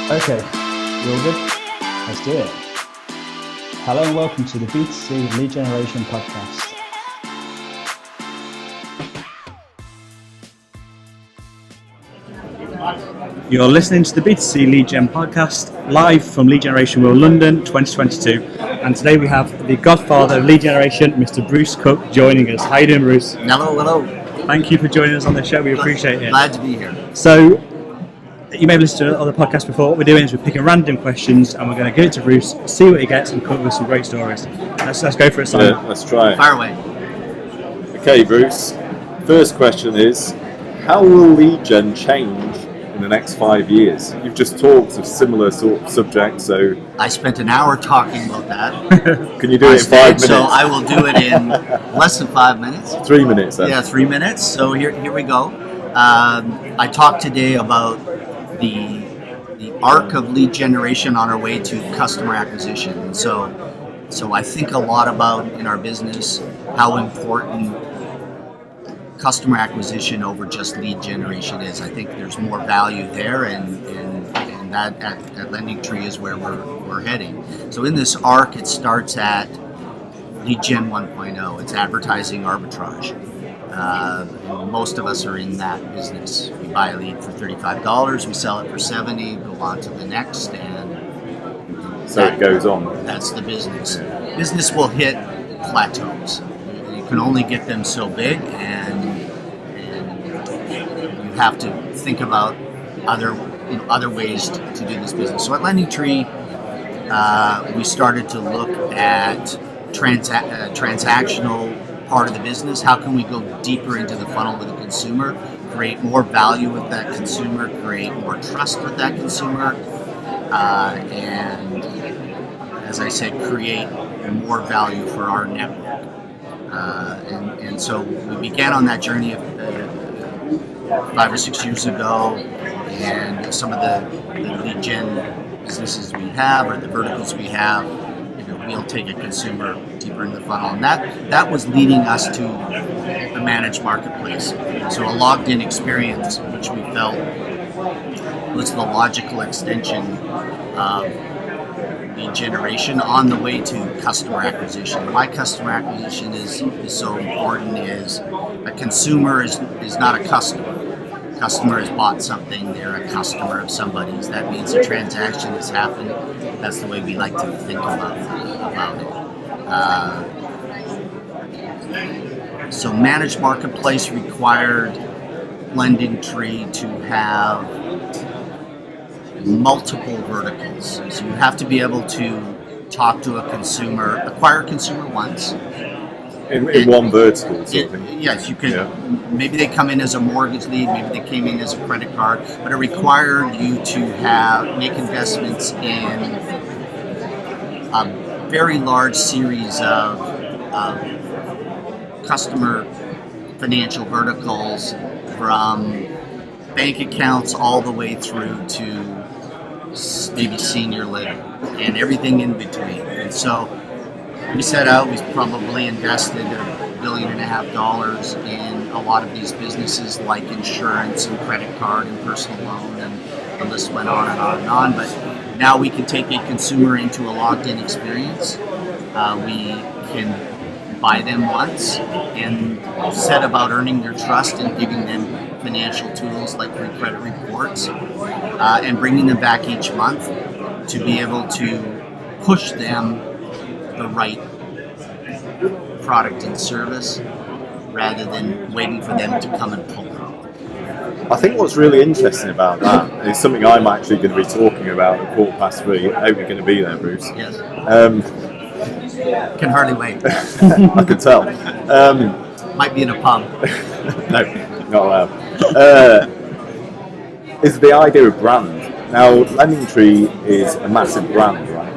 Okay, you all good? Let's do it. Hello and welcome to the B2C Lead Generation Podcast. You're listening to the B2C Lead Gen Podcast, live from Lead Generation World London 2022. And today we have the godfather of lead generation, Mr. Bruce Cook, joining us. How you doing, Bruce? Hello. Thank you for joining us on the show. We appreciate it. Glad to be here. So, you may have listened to other podcasts before. What we're doing is we're picking random questions and we're going to give it to Bruce, see what he gets, and come up with some great stories. Let's go for it, Simon. Yeah, let's try it. Fire away. Okay, Bruce. First question is, how will lead gen change in the next 5 years? You've just talked of similar sort of subjects, so... I spent an hour talking about that. Can you do it in 5 minutes? So I will do it in less than 5 minutes. 3 minutes then. Yeah, 3 minutes. So here we go. I talked today about the arc of lead generation on our way to customer acquisition. So I think a lot about in our business how important customer acquisition over just lead generation is. I think there's more value there, and that at LendingTree is where we're heading. So in this arc, it starts at lead gen 1.0. It's advertising arbitrage. Most of us are in that business. We buy a lead for $35, we sell it for $70, go on to the next, and So it goes on. that's the business. Business will hit plateaus. You can only get them so big, and you have to think about other ways to do this business. So at LendingTree, we started to look at transactional part of the business. How can we go deeper into the funnel with the consumer, create more value with that consumer, create more trust with that consumer, and as I said, create more value for our network. And so we began on that journey 5 or 6 years ago, and some of the lead gen businesses we have or the verticals we have, we'll take a consumer deeper in the funnel, and that was leading us to the managed marketplace. So a logged-in experience, which we felt was the logical extension of lead generation on the way to customer acquisition. Why customer acquisition is so important is a consumer is not a customer. Customer has bought something, they're a customer of somebody's. That means a transaction has happened. That's the way we like to think about it. So managed marketplace required LendingTree to have multiple verticals. So you have to be able to talk to a consumer, acquire a consumer once. In one vertical sort of thing. Yes, you could. Yeah. Maybe they come in as a mortgage lead, maybe they came in as a credit card, but it required you to make investments in a very large series of customer financial verticals, from bank accounts all the way through to maybe senior living and everything in between. And so we set out, we probably invested $1.5 billion in a lot of these businesses like insurance and credit card and personal loan, and the list went on and on and on. But now we can take a consumer into a logged-in experience. We can buy them once and set about earning their trust and giving them financial tools like free credit reports, and bringing them back each month to be able to push them the right product and service rather than waiting for them to come and pull them. I think what's really interesting about that is something I'm actually going to be talking about at 3:15. I hope you're going to be there, Bruce. Yes. Can hardly wait. I can tell. Might be in a pub. No, not allowed. Is the idea of brand. Now, LendingTree is a massive brand, right?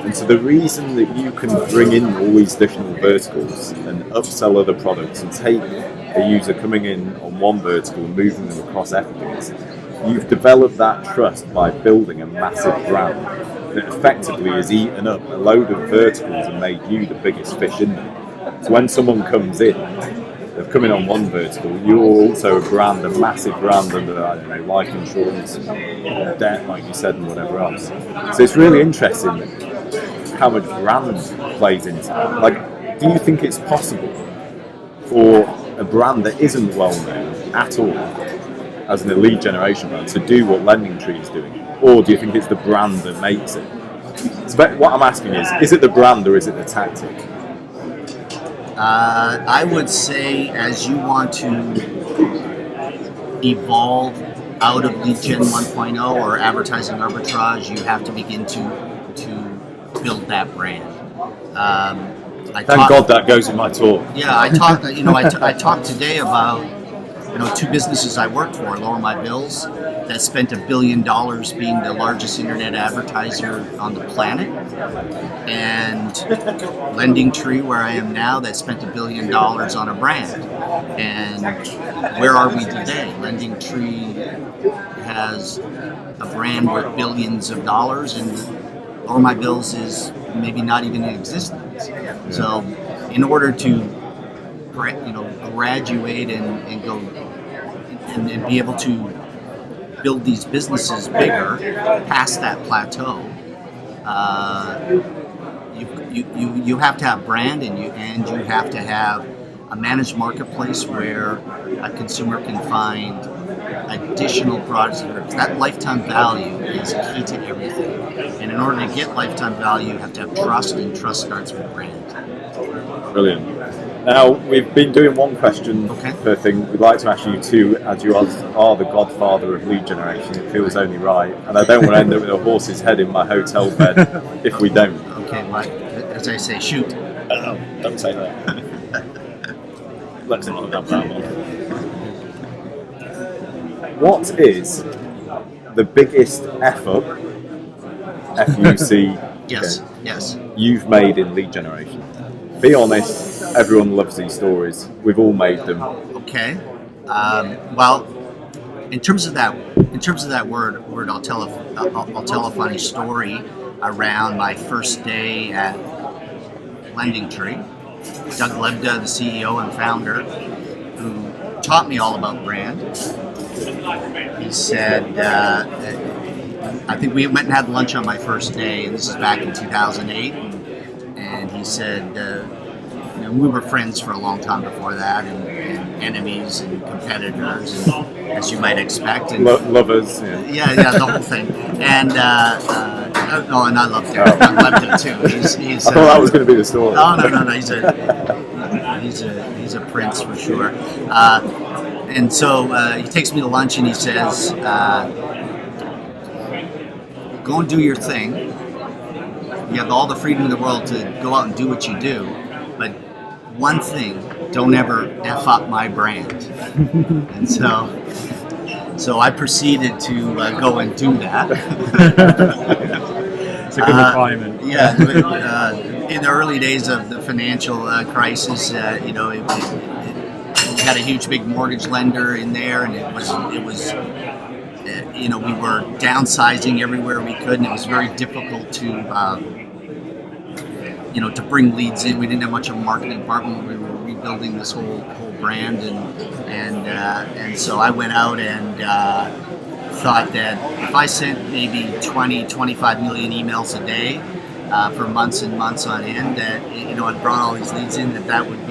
And so the reason that you can bring in all these additional verticals and upsell other products and take a user coming in on one vertical and moving them across everything is you've developed that trust by building a massive brand that effectively has eaten up a load of verticals and made you the biggest fish in them. So when someone comes in, they've come in on one vertical. You're also a brand, a massive brand under, I don't know, life insurance, debt, like you said, and whatever else. So it's really interesting how much brand plays into that. Like, do you think it's possible for a brand that isn't well known at all, as an lead generation brand, to do what LendingTree is doing? Or do you think it's the brand that makes it? So what I'm asking is it the brand or is it the tactic? I would say, as you want to evolve out of lead gen 1.0 or advertising arbitrage, you have to begin to build that brand. Thank God that goes in my talk. Yeah, I talked. I talked today about two businesses I worked for, Lower My Bills, that spent $1 billion being the largest internet advertiser on the planet, and LendingTree, where I am now, that spent $1 billion on a brand. And where are we today? LendingTree has a brand worth billions of dollars, and Lower My Bills is maybe not even in existence. So, in order to graduate and go and be able to build these businesses bigger past that plateau, you have to have brand, and you have to have a managed marketplace where a consumer can find additional products. That lifetime value is key to everything, and in order to get lifetime value, you have to have trust, and trust starts with brand. Brilliant. Now, we've been doing one question per thing. We'd like to ask you two, as you are the godfather of lead generation. It feels only right. And I don't want to end up with a horse's head in my hotel bed if we don't. Okay, well, as I say, shoot. Don't say that. Let's not have that one. What is the biggest F-up, F-U-C, Yes. you've made in lead generation? Be honest, everyone loves these stories. We've all made them. Okay. Well, in terms of that word, I'll tell a funny story around my first day at LendingTree. Doug Lebda, the CEO and founder, who taught me all about brand. He said, I think we went and had lunch on my first day, and this is back in 2008. And he said, we were friends for a long time before that, and enemies and competitors, and, as you might expect. And, lovers. Yeah, the whole thing. And and I loved him. I loved him too. He's, I thought that was going to be the story. No. He's a prince for sure. And so he takes me to lunch, and he says, "Go and do your thing. You have all the freedom in the world to go out and do what you do, but one thing, don't ever F up my brand." And so I proceeded to go and do that. It's a good requirement. In the early days of the financial crisis, we had a huge big mortgage lender in there, and it was we were downsizing everywhere we could, and it was very difficult to bring leads in. We didn't have much of a marketing department. We were rebuilding this whole brand, and so I went out and thought that if I sent maybe 20-25 million emails a day for months and months on end, that it brought all these leads in, that would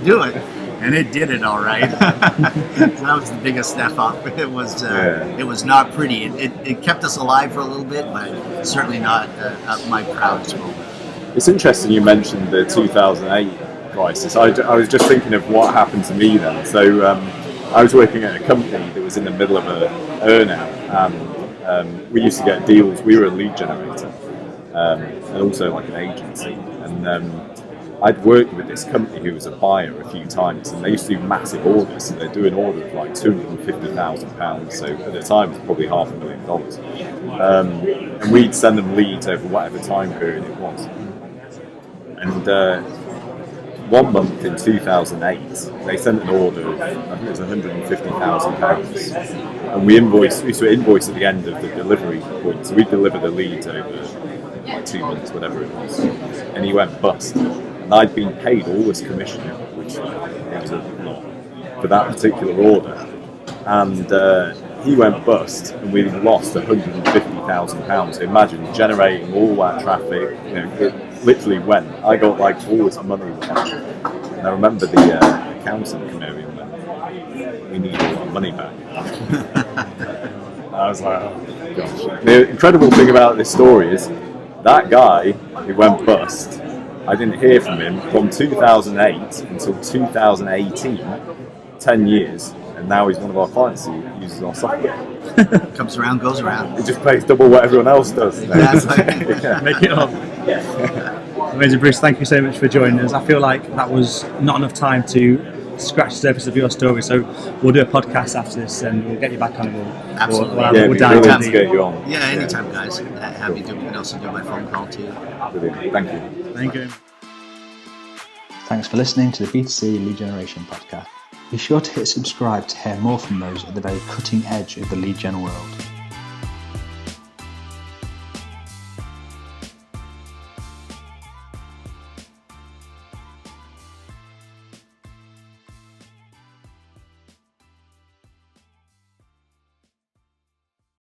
do it. And it did it all right. That was the biggest step up. It was not pretty. It kept us alive for a little bit, but certainly not my proudest moment. It's interesting you mentioned the 2008 crisis. I was just thinking of what happened to me then. So I was working at a company that was in the middle of a earn-out, and we used to get deals. We were a lead generator, and also like an agency. And I'd worked with this company who was a buyer a few times, and they used to do massive orders. So they'd do an order of like £250,000. So at the time, it was probably $500,000. And we'd send them leads over whatever time period it was. And 1 month in 2008, they sent an order of, I think it was £150,000. And we used to invoice at the end of the delivery point. So we'd deliver the leads over like 2 months, whatever it was. And he went bust. And I'd been paid all this commission, which was a lot for that particular order. And he went bust, and we lost £150,000. Imagine generating all that traffic. It literally went. I got like all this money back. And I remember the accountant came over and went, "We need all our money back." I was like, oh gosh. The incredible thing about this story is that guy who went bust, I didn't hear from him from 2008 until 2018, 10 years, and now he's one of our clients who uses our software. Comes around, goes around. He just pays double what everyone else does. Exactly. Yeah. Make it up. Amazing, Bruce. Thank you so much for joining us. I feel like that was not enough time to scratch the surface of your story, so we'll do a podcast after this and we'll get you back on. Absolutely. Yeah, it'd be brilliant to get you on. Yeah, anytime, guys. Happy to. We can also do my phone call too. Brilliant. Thank you. Thank you. Thanks for listening to the B2C Lead Generation podcast. Be sure to hit subscribe to hear more from those at the very cutting edge of the lead gen world.